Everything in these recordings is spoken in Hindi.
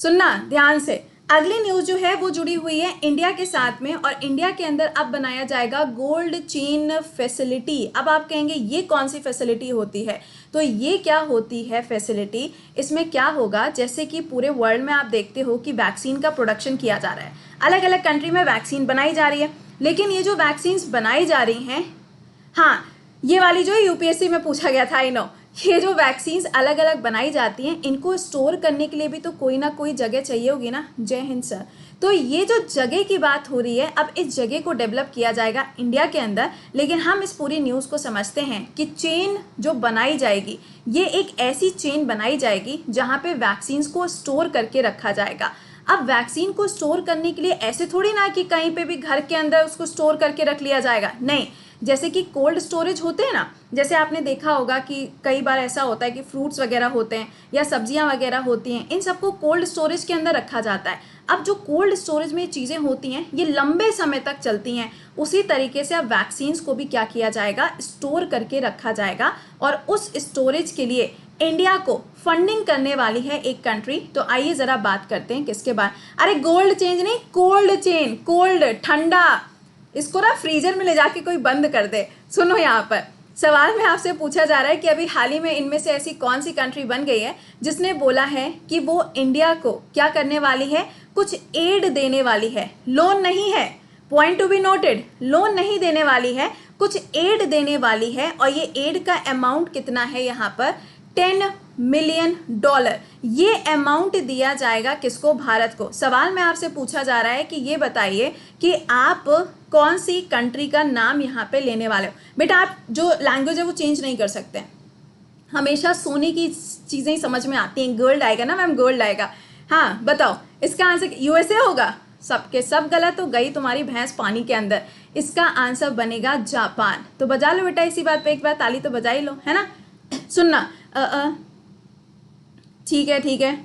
सुनना ध्यान से। अगली न्यूज जो है वो जुड़ी हुई है इंडिया के साथ में, और इंडिया के अंदर अब बनाया जाएगा गोल्ड चेन फैसिलिटी। अब आप कहेंगे ये कौन सी फैसिलिटी होती है, तो ये क्या होती है फैसिलिटी। इसमें क्या होगा, जैसे कि पूरे वर्ल्ड में आप देखते हो कि वैक्सीन का प्रोडक्शन किया जा रहा है, अलग अलग कंट्री में वैक्सीन बनाई जा रही है, लेकिन ये जो वैक्सीन बनाई जा रही हैं, हाँ ये वाली जो यूपीएससी में पूछा गया था, आई नो, ये जो वैक्सीन्स अलग अलग बनाई जाती हैं इनको स्टोर करने के लिए भी तो कोई ना कोई जगह चाहिए होगी ना। जय हिंद सर। तो ये जो जगह की बात हो रही है, अब इस जगह को डेवलप किया जाएगा इंडिया के अंदर। लेकिन हम इस पूरी न्यूज़ को समझते हैं कि चेन जो बनाई जाएगी, ये एक ऐसी चेन बनाई जाएगी जहाँ पे वैक्सीन्स को स्टोर करके रखा जाएगा। अब वैक्सीन को स्टोर करने के लिए ऐसे थोड़ी ना कि कहीं पे भी घर के अंदर उसको स्टोर करके रख लिया जाएगा, नहीं। जैसे कि कोल्ड स्टोरेज होते हैं ना, जैसे आपने देखा होगा कि कई बार ऐसा होता है कि फ्रूट्स वगैरह होते हैं या सब्जियां वगैरह होती हैं, इन सबको कोल्ड स्टोरेज के अंदर रखा जाता है। अब जो कोल्ड स्टोरेज में चीज़ें होती हैं ये लंबे समय तक चलती हैं, उसी तरीके से अब वैक्सीन्स को भी क्या किया जाएगा, स्टोर करके रखा जाएगा। और उस स्टोरेज के लिए इंडिया को फंडिंग करने वाली है एक कंट्री। तो आइए जरा बात करते हैं किसके बारे। अरे गोल्ड चेंज नहीं, कोल्ड चेन, कोल्ड ठंडा, इसको ना फ्रीजर में ले जाके कोई बंद कर दे। सुनो, यहाँ पर सवाल में आपसे पूछा जा रहा है कि अभी हाल ही में इनमें से ऐसी कौन सी कंट्री बन गई है जिसने बोला है कि वो इंडिया को क्या करने वाली है, कुछ एड देने वाली है। लोन नहीं है, point to be noted, loan नहीं देने वाली है, कुछ एड देने वाली है। और ये एड का अमाउंट कितना है, यहाँ पर $10 मिलियन। ये अमाउंट दिया जाएगा किसको, भारत को। सवाल में आपसे पूछा जा रहा है कि ये बताइए कि आप कौन सी कंट्री का नाम यहाँ पे लेने वाले हो। बेटा आप जो लैंग्वेज है वो चेंज नहीं कर सकते, हमेशा सोने की चीज़ें ही समझ में आती हैं। गोल्ड आएगा ना मैम, गोल्ड आएगा। हाँ बताओ इसका आंसर यूएसए होगा। सबके सब गलत हो गई तुम्हारी भैंस पानी के अंदर। इसका आंसर बनेगा जापान। तो बजा लो बेटा इसी बात पे एक बार ताली तो बजा ही लो, है ना। सुनना, ठीक है ठीक है।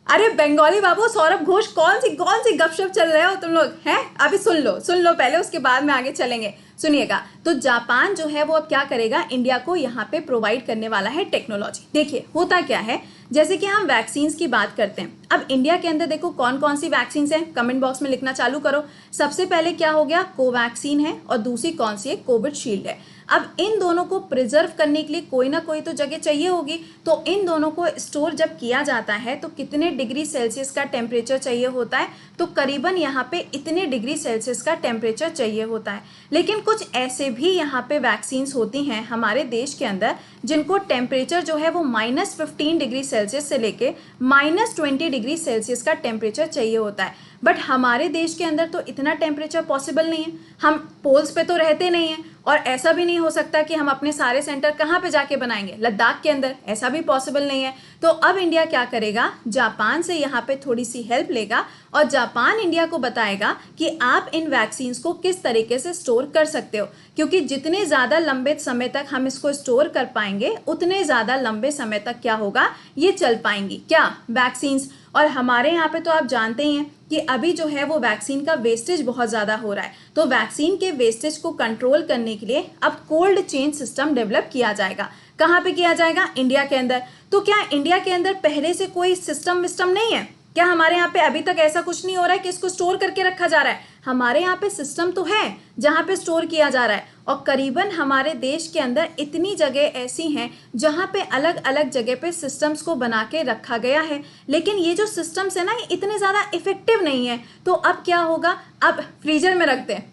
अरे बंगाली बाबू सौरभ घोष, कौन सी गपशप चल रहे हो तुम लोग हैं। अभी सुन लो पहले, उसके बाद में आगे चलेंगे। सुनिएगा, तो जापान जो है वो अब क्या करेगा, इंडिया को यहाँ पे प्रोवाइड करने वाला है टेक्नोलॉजी। देखिए होता क्या है, जैसे कि हम वैक्सीन्स की बात करते हैं, अब इंडिया के अंदर देखो कौन कौन सी वैक्सीन है, कमेंट बॉक्स में लिखना चालू करो। सबसे पहले क्या हो गया, कोवैक्सीन है, और दूसरी कौन सी है, कोविशील्ड है। अब इन दोनों को प्रिजर्व करने के लिए कोई ना कोई तो जगह चाहिए होगी। तो इन दोनों को स्टोर जब किया जाता है तो कितने डिग्री सेल्सियस का टेम्परेचर चाहिए होता है, तो करीबन यहाँ पे इतने डिग्री सेल्सियस का टेम्परेचर चाहिए होता है। लेकिन कुछ ऐसे भी यहाँ पे वैक्सीन्स होती हैं हमारे देश के अंदर जिनको टेम्परेचर जो है वो -15 डिग्री सेल्सियस से लेके -20 डिग्री सेल्सियस का टेम्परेचर चाहिए होता है। बट हमारे देश के अंदर तो इतना टेम्परेचर पॉसिबल नहीं है, हम पोल्स पे तो रहते नहीं हैं, और ऐसा भी नहीं हो सकता कि हम अपने सारे सेंटर कहाँ पे जाके बनाएंगे, लद्दाख के अंदर, ऐसा भी पॉसिबल नहीं है। तो अब इंडिया क्या करेगा, जापान से यहाँ पे थोड़ी सी हेल्प लेगा, और जापान इंडिया को बताएगा कि आप इन वैक्सीन्स को किस तरीके से स्टोर कर सकते हो, क्योंकि जितने ज़्यादा लंबे समय तक हम इसको स्टोर कर पाएंगे उतने ज़्यादा लंबे समय तक क्या होगा, ये चल पाएंगी क्या, वैक्सीन्स। और हमारे यहाँ पे तो आप जानते ही हैं कि अभी जो है वो वैक्सीन का वेस्टेज बहुत ज़्यादा हो रहा है। तो वैक्सीन के वेस्टेज को कंट्रोल करने के लिए अब कोल्ड चेन सिस्टम डेवलप किया जाएगा। कहाँ पे किया जाएगा, इंडिया के अंदर। तो क्या इंडिया के अंदर पहले से कोई सिस्टम विस्टम नहीं है क्या, हमारे यहाँ पे अभी तक ऐसा कुछ नहीं हो रहा है कि इसको स्टोर करके रखा जा रहा है। हमारे यहाँ पे सिस्टम तो है जहाँ पे स्टोर किया जा रहा है, और करीबन हमारे देश के अंदर इतनी जगह ऐसी हैं जहाँ पे अलग अलग जगह पे सिस्टम्स को बना के रखा गया है। लेकिन ये जो सिस्टम्स है ना, ये इतने ज़्यादा इफेक्टिव नहीं है। तो अब क्या होगा, अब फ्रीजर में रखते हैं,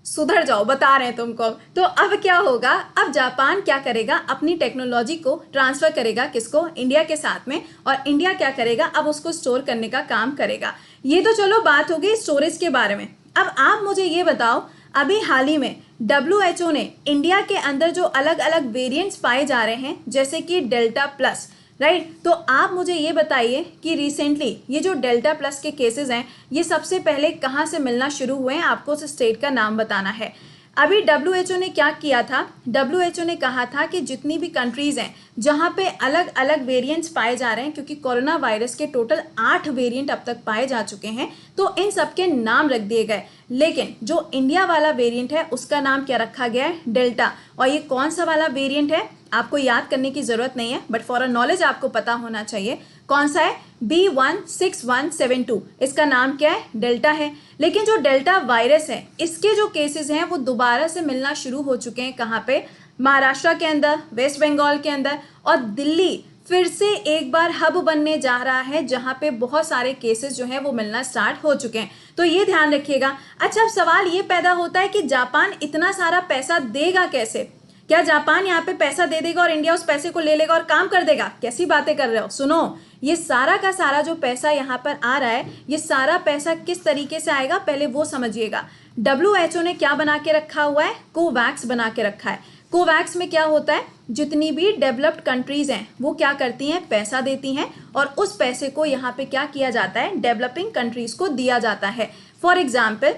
सुधर जाओ, बता रहे हैं तुमको। तो अब क्या होगा, अब जापान क्या करेगा, अपनी टेक्नोलॉजी को ट्रांसफर करेगा किसको, इंडिया के साथ में, और इंडिया क्या करेगा, अब उसको स्टोर करने का काम करेगा। ये तो चलो बात हो गई स्टोरेज के बारे में। अब आप मुझे ये बताओ, अभी हाल ही में WHO ने इंडिया के अंदर जो अलग अलग वेरिएंट्स पाए जा रहे हैं, जैसे कि डेल्टा प्लस, राइट, तो आप मुझे ये बताइए कि रिसेंटली ये जो डेल्टा प्लस के केसेस हैं ये सबसे पहले कहाँ से मिलना शुरू हुए हैं, आपको उस स्टेट का नाम बताना है। अभी WHO ने क्या किया था, WHO ने कहा था कि जितनी भी कंट्रीज़ हैं जहाँ पे अलग अलग वेरिएंट्स पाए जा रहे हैं, क्योंकि कोरोना वायरस के टोटल 8 वेरिएंट अब तक पाए जा चुके हैं, तो इन सब के नाम रख दिए गए। लेकिन जो इंडिया वाला वेरिएंट है उसका नाम क्या रखा गया है, डेल्टा। और ये कौन सा वाला वेरिएंट है, आपको याद करने की जरूरत नहीं है, बट फॉर अ नॉलेज आपको पता होना चाहिए। कौन सा है? B16172। इसका नाम क्या है? डेल्टा है। लेकिन जो डेल्टा वायरस है, इसके जो केसेस हैं वो दोबारा से मिलना शुरू हो चुके हैं। कहाँ पे? महाराष्ट्र के अंदर, वेस्ट बंगाल के अंदर, और दिल्ली फिर से एक बार हब बनने जा रहा है जहां पे बहुत सारे केसेस जो हैं वो मिलना स्टार्ट हो चुके हैं। तो ये ध्यान रखिएगा। अच्छा, अब सवाल ये पैदा होता है कि जापान इतना सारा पैसा देगा कैसे? क्या जापान यहाँ पे पैसा दे देगा और इंडिया उस पैसे को ले लेगा और काम कर देगा? कैसी बातें कर रहे हो? सुनो, ये सारा का सारा जो पैसा यहाँ पर आ रहा है, ये सारा पैसा किस तरीके से आएगा पहले वो समझिएगा। WHO ने क्या बना के रखा हुआ है? कोवैक्स बना के रखा है। कोवैक्स में क्या होता है? जितनी भी डेवलप्ड कंट्रीज हैं वो क्या करती हैं? पैसा देती हैं, और उस पैसे को यहाँ पे क्या किया जाता है? डेवलपिंग कंट्रीज को दिया जाता है। फॉर एग्जाम्पल,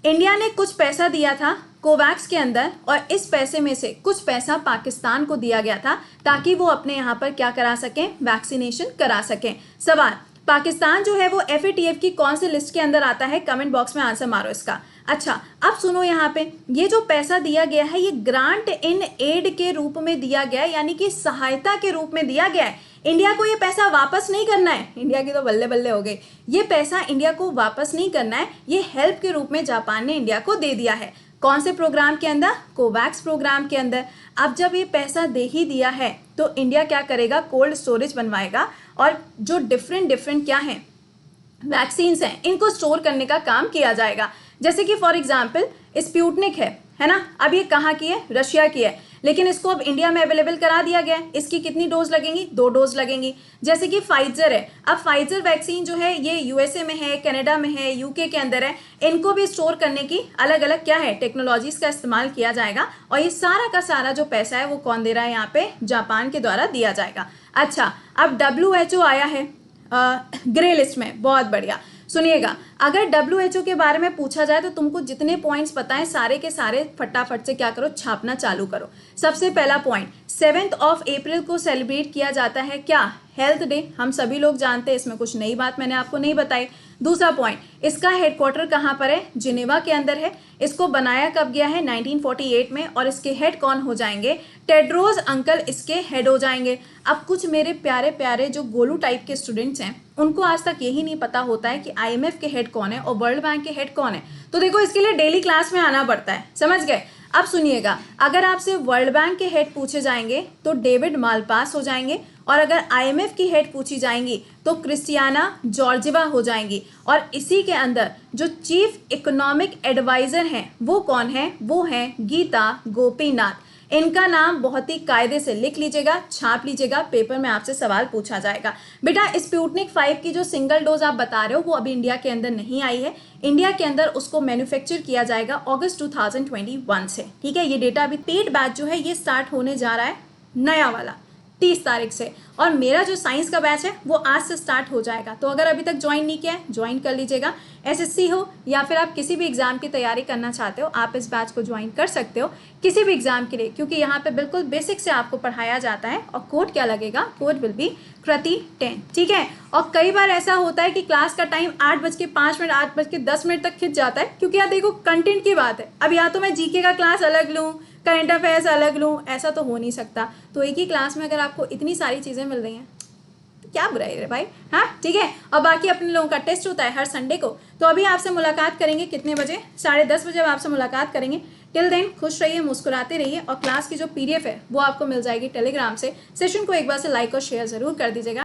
इंडिया ने कुछ पैसा दिया था कोवैक्स के अंदर, और इस पैसे में से कुछ पैसा पाकिस्तान को दिया गया था ताकि वो अपने यहाँ पर क्या करा सकें? वैक्सीनेशन करा सकें। सवाल, पाकिस्तान जो है वो FATF की कौन सी लिस्ट के अंदर आता है? कमेंट बॉक्स में आंसर मारो इसका। अच्छा, अब सुनो, यहाँ पे ये जो पैसा दिया गया है ये ग्रांट इन एड के रूप में दिया गया है, यानी कि सहायता के रूप में दिया गया है। इंडिया को ये पैसा वापस नहीं करना है। इंडिया की तो बल्ले बल्ले हो गई। ये पैसा इंडिया को वापस नहीं करना है, ये हेल्प के रूप में जापान ने इंडिया को दे दिया है। कौन से प्रोग्राम के अंदर? कोवैक्स प्रोग्राम के अंदर। अब जब ये पैसा दे ही दिया है तो इंडिया क्या करेगा? कोल्ड स्टोरेज बनवाएगा, और जो डिफरेंट क्या है वैक्सीन्स हैं इनको स्टोर करने का काम किया जाएगा। जैसे कि फॉर एग्जाम्पल स्पुतनिक है ना? अब ये कहाँ की है? रशिया की है, लेकिन इसको अब इंडिया में अवेलेबल करा दिया गया है। इसकी कितनी डोज लगेंगी? 2 डोज लगेंगी। जैसे कि फाइजर है, अब फाइजर वैक्सीन जो है ये USA में है, कनाडा में है, UK के अंदर है। इनको भी स्टोर करने की अलग अलग क्या है? टेक्नोलॉजीज का इस्तेमाल किया जाएगा, और ये सारा का सारा जो पैसा है वो कौन दे रहा है? यहाँ पे जापान के द्वारा दिया जाएगा। अच्छा, अब WHO आया है ग्रे लिस्ट में। बहुत बढ़िया। सुनिएगा, अगर WHO के बारे में पूछा जाए तो तुमको जितने पॉइंट्स पता है सारे के सारे फटाफट से क्या करो? छापना चालू करो। सबसे पहला पॉइंट, 7 अप्रैल को सेलिब्रेट किया जाता है क्या? Health day. हम सभी लोग जानते हैं, इसमें कुछ नई बात मैंने आपको नहीं बताई। दूसरा पॉइंट, इसका हेडक्वार्टर कहाँ पर है? जिनेवा के अंदर है। इसको बनाया कब गया है? 1948 में, और इसके हेड कौन हो जाएंगे? टेड्रोस अंकल इसके हेड हो जाएंगे। अब कुछ मेरे प्यारे प्यारे जो गोलू टाइप के स्टूडेंट्स हैं उनको आज तक यही नहीं पता होता है कि IMF के हेड कौन है और वर्ल्ड बैंक के हेड कौन है। तो देखो, इसके लिए डेली क्लास में आना पड़ता है, समझ गए? अब सुनिएगा, अगर आपसे वर्ल्ड बैंक के हेड पूछे जाएंगे तो डेविड मालपास हो जाएंगे, और अगर IMF की हेड पूछी जाएंगी तो क्रिस्टियाना जॉर्जिवा हो जाएंगी। और इसी के अंदर जो चीफ इकोनॉमिक एडवाइजर हैं वो कौन है? वो हैं गीता गोपीनाथ। इनका नाम बहुत ही कायदे से लिख लीजिएगा, छाप लीजिएगा, पेपर में आपसे सवाल पूछा जाएगा। बेटा, स्पुतनिक 5 की जो सिंगल डोज आप बता रहे हो वो अभी इंडिया के अंदर नहीं आई है। इंडिया के अंदर उसको मैन्युफैक्चर किया जाएगा अगस्त 2021 से। ठीक है, ये डेटा अभी पेड बैच जो है ये स्टार्ट होने जा रहा है, नया वाला 30 तारीख से, और मेरा जो साइंस का बैच है वो आज से स्टार्ट हो जाएगा। तो अगर अभी तक ज्वाइन नहीं किया है, ज्वाइन कर लीजिएगा। SSC हो या फिर आप किसी भी एग्जाम की तैयारी करना चाहते हो, आप इस बैच को ज्वाइन कर सकते हो किसी भी एग्जाम के लिए, क्योंकि यहाँ पे बिल्कुल बेसिक से आपको पढ़ाया जाता है। और कोड क्या लगेगा? कोड विल बी कृति 10। ठीक है, और कई बार ऐसा होता है कि क्लास का टाइम 8:05 8:10 तक खिंच जाता है, क्योंकि यार देखो कंटेंट की बात है। अब या तो मैं GK का क्लास अलग लूँ, करंट अफेयर्स अलग लूँ, ऐसा तो हो नहीं सकता। तो एक ही क्लास में अगर आपको इतनी सारी चीज़ें मिल रही हैं तो क्या बुराई है भाई? हाँ, ठीक है। और बाकी अपने लोगों का टेस्ट होता है हर संडे को, तो अभी आपसे मुलाकात करेंगे कितने बजे? 10:30 बजे आपसे मुलाकात करेंगे। टिल देन खुश रहिए, मुस्कुराते रहिए, और क्लास की जो PDF है वो आपको मिल जाएगी टेलीग्राम से। सेशन को एक बार से लाइक और शेयर ज़रूर कर दीजिएगा।